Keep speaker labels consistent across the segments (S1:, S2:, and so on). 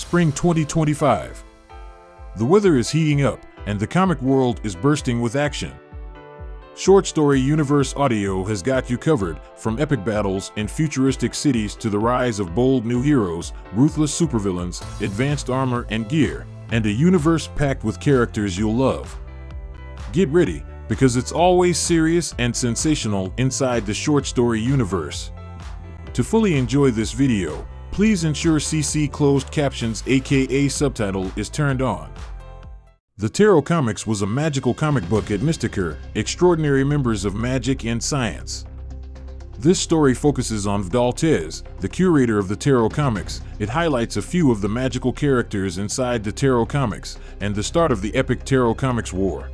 S1: Spring 2025. The weather is heating up, and the comic world is bursting with action. Short Story Universe Audio has got you covered, from epic battles in futuristic cities to the rise of bold new heroes, ruthless supervillains, advanced armor and gear, and a universe packed with characters you'll love. Get ready, because it's always serious and sensational inside the short story universe. To fully enjoy this video, please ensure CC closed captions aka subtitle is turned on. The Tarot Comix was a magical comic book at Mystikor, extraordinary members of magic and science. This story focuses on V'Doll Tezz, the curator of the Tarot Comix. It highlights a few of the magical characters inside the Tarot Comix and the start of the epic Tarot Comix war.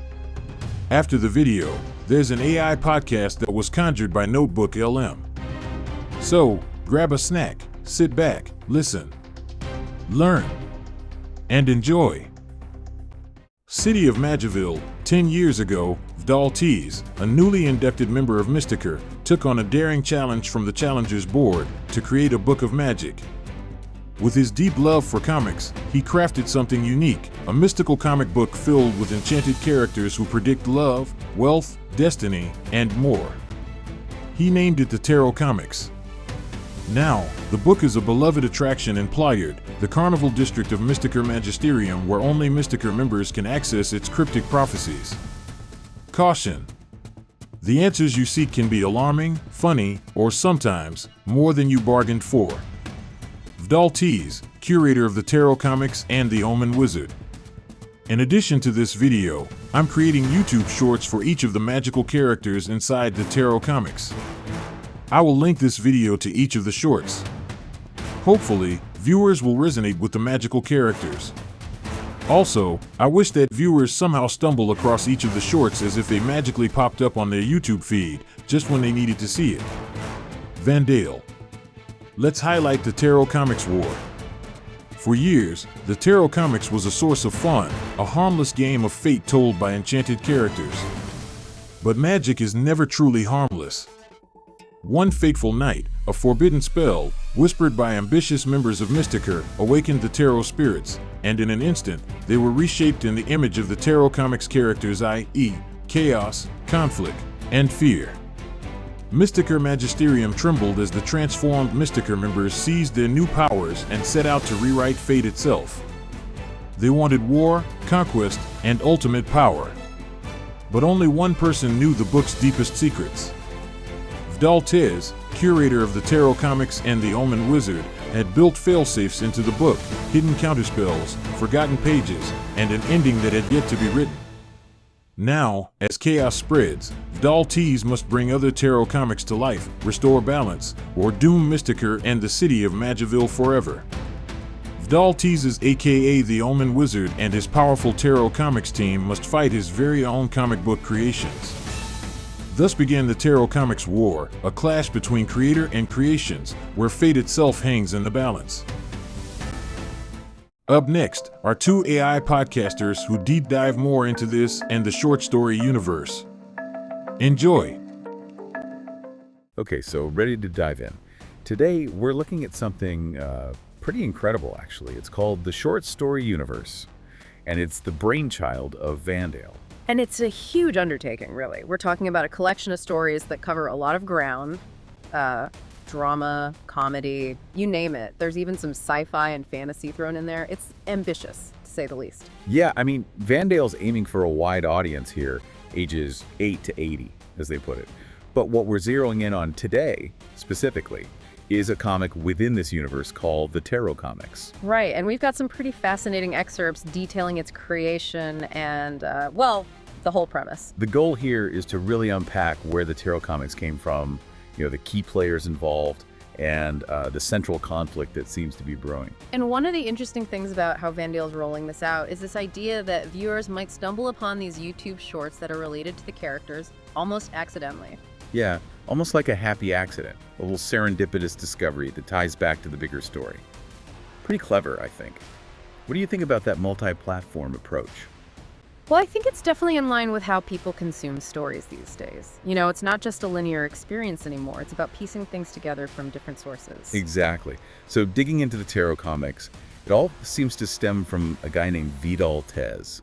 S1: After the video, there's an AI podcast that was conjured by NotebookLM. So, grab a snack, sit back, listen, learn, and enjoy. City of Magiville. 10 years ago, V'Doll Tezz, a newly inducted member of Mystikor, took on a daring challenge from the Challengers Board to create a book of magic. With his deep love for comics, he crafted something unique, a mystical comic book filled with enchanted characters who predict love, wealth, destiny, and more. He named it the Tarot Comix. Now, the book is a beloved attraction in Plyard, the carnival district of Mystikor Magisterium, where only Mystikor members can access its cryptic prophecies. Caution: the answers you seek can be alarming, funny, or sometimes more than you bargained for. V'Doll Tezz, curator of the Tarot Comix and the Omen Wizard. In addition to this video, I'm creating YouTube shorts for each of the magical characters inside the Tarot Comix. I will link this video to each of the shorts. Hopefully, viewers will resonate with the magical characters. Also, I wish that viewers somehow stumble across each of the shorts as if they magically popped up on their YouTube feed, just when they needed to see it. Vandale. Let's highlight the Tarot Comix war. For years, the Tarot Comix was a source of fun, a harmless game of fate told by enchanted characters. But magic is never truly harmless. One fateful night, a forbidden spell, whispered by ambitious members of Mystikor, awakened the tarot spirits, and in an instant, they were reshaped in the image of the Tarot Comix characters, i.e., Kaos, Konflek, and Pherr. Mystikor Magisterium trembled as the transformed Mystikor members seized their new powers and set out to rewrite fate itself. They wanted war, conquest, and ultimate power. But only one person knew the book's deepest secrets. V'Doll Tezz, curator of the Tarot Comix and the Omen Wizard, had built failsafes into the book, hidden counterspells, forgotten pages, and an ending that had yet to be written. Now, as chaos spreads, V'Doll Tezz must bring other Tarot Comix to life, restore balance, or doom Mystikor and the city of Magiville forever. V'Doll Tezz's aka the Omen Wizard and his powerful Tarot Comix team must fight his very own comic book creations. Thus began the Tarot Comix war, a clash between creator and creations, where fate itself hangs in the balance. Up next are two AI podcasters who deep dive more into this and the short story universe. Enjoy!
S2: Okay, so ready to dive in. Today we're looking at something pretty incredible, actually. It's called the Short Story Universe, and it's the brainchild of Vandale.
S3: And it's a huge undertaking, really. We're talking about a collection of stories that cover a lot of ground. Drama, comedy, you name it. There's even some sci-fi and fantasy thrown in there. It's ambitious, to say the least.
S2: Yeah, I mean, Vandale's aiming for a wide audience here, ages 8 to 80, as they put it. But what we're zeroing in on today, specifically, is a comic within this universe called the Tarot Comix.
S3: Right, and we've got some pretty fascinating excerpts detailing its creation and, well, the whole premise.
S2: The goal here is to really unpack where the Tarot Comix came from, the key players involved, and the central conflict that seems to be brewing.
S3: And one of the interesting things about how Vandale's rolling this out is this idea that viewers might stumble upon these YouTube shorts that are related to the characters almost accidentally.
S2: Yeah, almost like a happy accident, a little serendipitous discovery that ties back to the bigger story. Pretty clever, I think. What do you think about that multi-platform approach?
S3: Well, I think it's definitely in line with how people consume stories these days. It's not just a linear experience anymore. It's about piecing things together from different sources.
S2: Exactly. So digging into the Tarot Comix, It all seems to stem from a guy named V'Doll Tezz.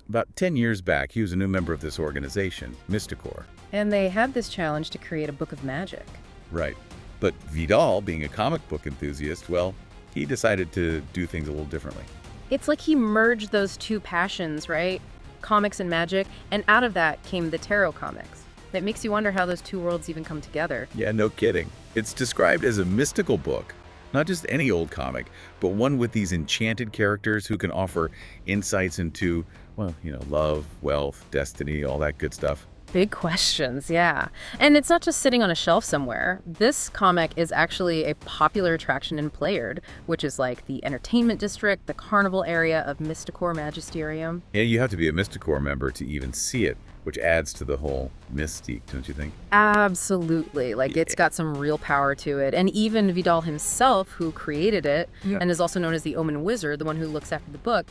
S2: About 10 years back, he was a new member of this organization, Mystikor.
S3: And they had this challenge to create a book of magic.
S2: Right. But V'Doll, being a comic book enthusiast, well, he decided to do things a little differently.
S3: It's like he merged those two passions, right? Comics and magic, and out of that came the Tarot Comix. It makes you wonder how those two worlds even come together.
S2: Yeah, no kidding. It's described as a mystical book, not just any old comic, but one with these enchanted characters who can offer insights into, well, love, wealth, destiny, all that good stuff.
S3: Big questions, yeah. And it's not just sitting on a shelf somewhere. This comic is actually a popular attraction in Playard, which is like the entertainment district, the carnival area of Mystikor Magisterium.
S2: Yeah, you have to be a Mystikor member to even see it, which adds to the whole mystique, don't you think?
S3: Absolutely. It's got some real power to it. And even V'Doll himself, who created it, and is also known as the Omen Wizard, the one who looks after the book,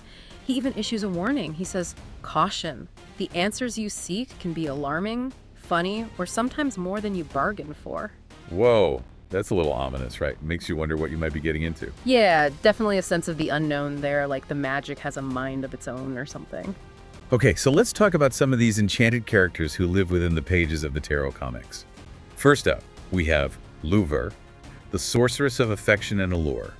S3: he even issues a warning. He says, "Caution. The answers you seek can be alarming, funny, or sometimes more than you bargained for."
S2: Whoa, that's a little ominous, right? Makes you wonder what you might be getting into.
S3: Yeah, definitely a sense of the unknown there, like the magic has a mind of its own or something.
S2: Okay, so let's talk about some of these enchanted characters who live within the pages of the Tarot Comix. First up, we have Pherr, the sorceress of affection and allure.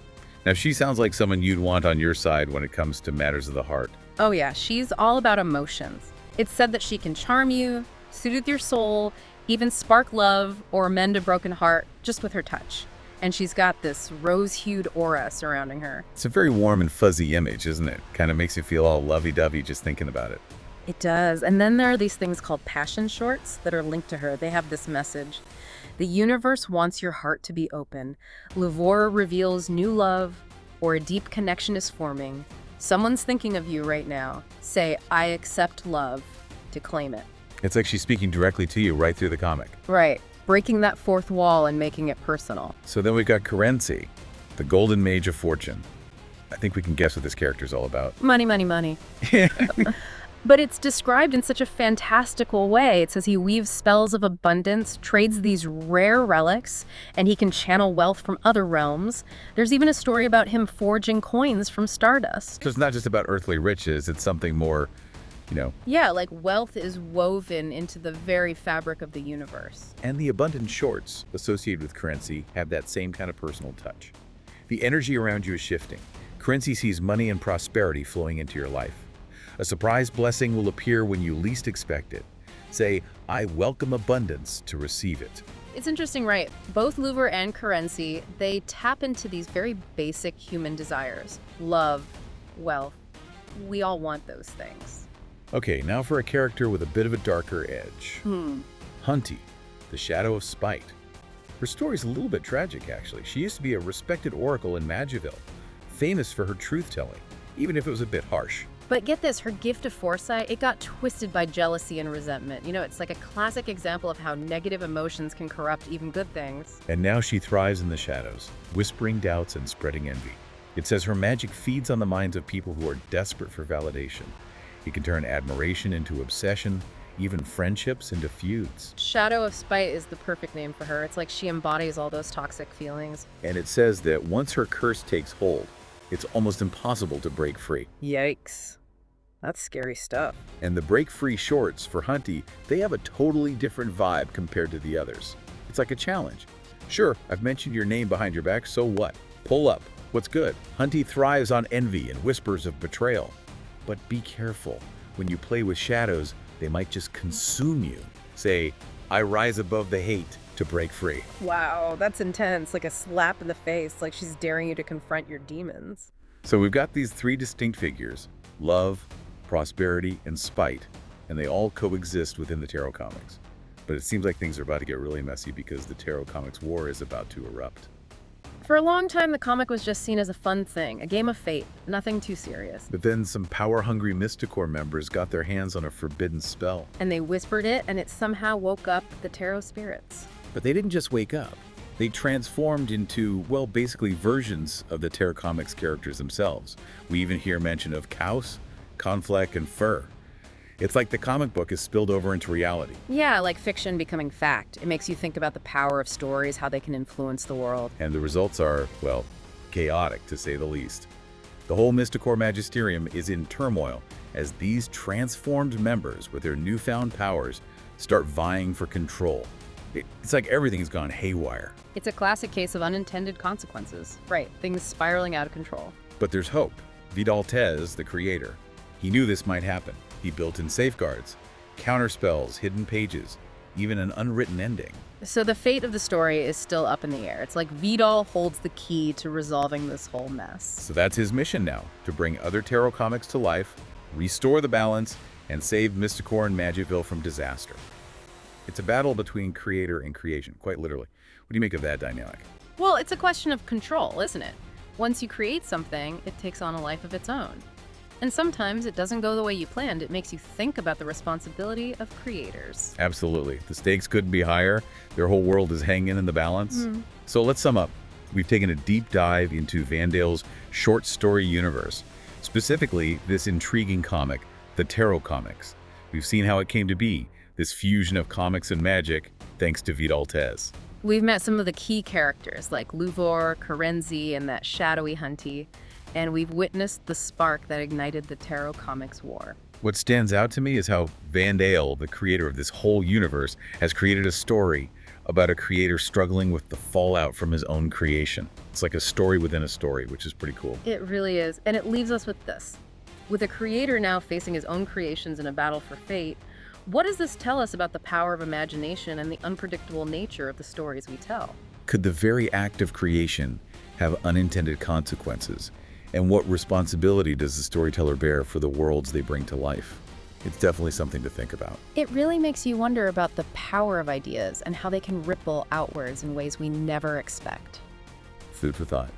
S2: Now, she sounds like someone you'd want on your side when it comes to matters of the heart.
S3: Oh yeah, she's all about emotions. It's said that she can charm you, soothe your soul, even spark love or mend a broken heart just with her touch. And she's got this rose-hued aura surrounding her.
S2: It's a very warm and fuzzy image, isn't it? Kind of makes you feel all lovey-dovey just thinking about it.
S3: It does. And then there are these things called passion shorts that are linked to her. They have this message. The universe wants your heart to be open. Pherr reveals new love or a deep connection is forming. Someone's thinking of you right now. Say, "I accept love," to claim it.
S2: It's like she's speaking directly to you right through the comic.
S3: Right. Breaking that fourth wall and making it personal.
S2: So then we've got Currency, the Golden Mage of Fortune. I think we can guess what this character's all about.
S3: Money, money, money. But it's described in such a fantastical way. It says he weaves spells of abundance, trades these rare relics, and he can channel wealth from other realms. There's even a story about him forging coins from stardust.
S2: So it's not just about earthly riches, it's something more,
S3: Yeah, like wealth is woven into the very fabric of the universe.
S2: And the abundant shorts associated with Currency have that same kind of personal touch. The energy around you is shifting. Currency sees money and prosperity flowing into your life. A surprise blessing will appear when you least expect it. Say, "I welcome abundance to receive it."
S3: It's interesting, right? Both Pherr and Currency, they tap into these very basic human desires. Love, wealth. We all want those things.
S2: Okay, now for a character with a bit of a darker edge. Hunty, the Shadow of Spite. Her story's a little bit tragic, actually. She used to be a respected oracle in Magiville, famous for her truth-telling, even if it was a bit harsh.
S3: But get this, her gift of foresight, it got twisted by jealousy and resentment. It's like a classic example of how negative emotions can corrupt even good things.
S2: And now she thrives in the shadows, whispering doubts and spreading envy. It says her magic feeds on the minds of people who are desperate for validation. It can turn admiration into obsession, even friendships into feuds.
S3: Shadow of Spite is the perfect name for her. It's like she embodies all those toxic feelings.
S2: And it says that once her curse takes hold, it's almost impossible to break free.
S3: Yikes. That's scary stuff.
S2: And the break-free shorts for Hunty, they have a totally different vibe compared to the others. It's like a challenge. Sure, I've mentioned your name behind your back, so what? Pull up. What's good? Hunty thrives on envy and whispers of betrayal. But be careful. When you play with shadows, they might just consume you. Say, "I rise above the hate to break free."
S3: Wow, that's intense. Like a slap in the face, like she's daring you to confront your demons.
S2: So we've got these three distinct figures: love, prosperity, and spite, and they all coexist within the Tarot Comix. But it seems like things are about to get really messy because the Tarot Comix war is about to erupt.
S3: For a long time, the comic was just seen as a fun thing, a game of fate, nothing too serious.
S2: But then some power-hungry Mystikor members got their hands on a forbidden spell.
S3: And they whispered it, and it somehow woke up the tarot spirits.
S2: But they didn't just wake up. They transformed into, well, basically versions of the Tarot Comix characters themselves. We even hear mention of Kaos, Konflek, and Pherr. It's like the comic book is spilled over into reality.
S3: Yeah, like fiction becoming fact. It makes you think about the power of stories, how they can influence the world.
S2: And the results are, well, chaotic to say the least. The whole Mystikor Magisterium is in turmoil as these transformed members with their newfound powers start vying for control. It's like everything's gone haywire.
S3: It's a classic case of unintended consequences. Right, things spiraling out of control.
S2: But there's hope. V'Doll Tezz, the creator, he knew this might happen. He built in safeguards, counterspells, hidden pages, even an unwritten ending.
S3: So the fate of the story is still up in the air. It's like V'Doll holds the key to resolving this whole mess.
S2: So that's his mission now, to bring other tarot comics to life, restore the balance, and save Mystikor and Magiville from disaster. It's a battle between creator and creation, quite literally. What do you make of that dynamic?
S3: Well, it's a question of control, isn't it? Once you create something, it takes on a life of its own. And sometimes it doesn't go the way you planned. It makes you think about the responsibility of creators.
S2: Absolutely. The stakes couldn't be higher. Their whole world is hanging in the balance. So let's sum up. We've taken a deep dive into Vandale's short story universe, specifically this intriguing comic, the Tarot Comix. We've seen how it came to be, this fusion of comics and magic, thanks to V'Doll Tezz.
S3: We've met some of the key characters like Luvor, Karenzi, and that shadowy Hunty, and we've witnessed the spark that ignited the Tarot Comix war.
S2: What stands out to me is how Vandale, the creator of this whole universe, has created a story about a creator struggling with the fallout from his own creation. It's like a story within a story, which is pretty cool.
S3: It really is, and it leaves us with this. With a creator now facing his own creations in a battle for fate, what does this tell us about the power of imagination and the unpredictable nature of the stories we tell?
S2: Could the very act of creation have unintended consequences? And what responsibility does the storyteller bear for the worlds they bring to life? It's definitely something to think about.
S3: It really makes you wonder about the power of ideas and how they can ripple outwards in ways we never expect.
S2: Food for thought.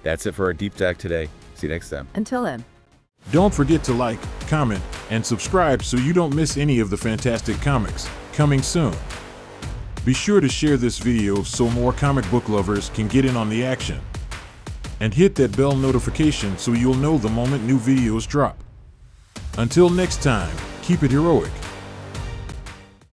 S2: That's it for our deep dive today. See you next time.
S3: Until then.
S1: Don't forget to like, comment, and subscribe so you don't miss any of the fantastic comics coming soon. Be sure to share this video so more comic book lovers can get in on the action. And hit that bell notification so you'll know the moment new videos drop. Until next time, keep it heroic.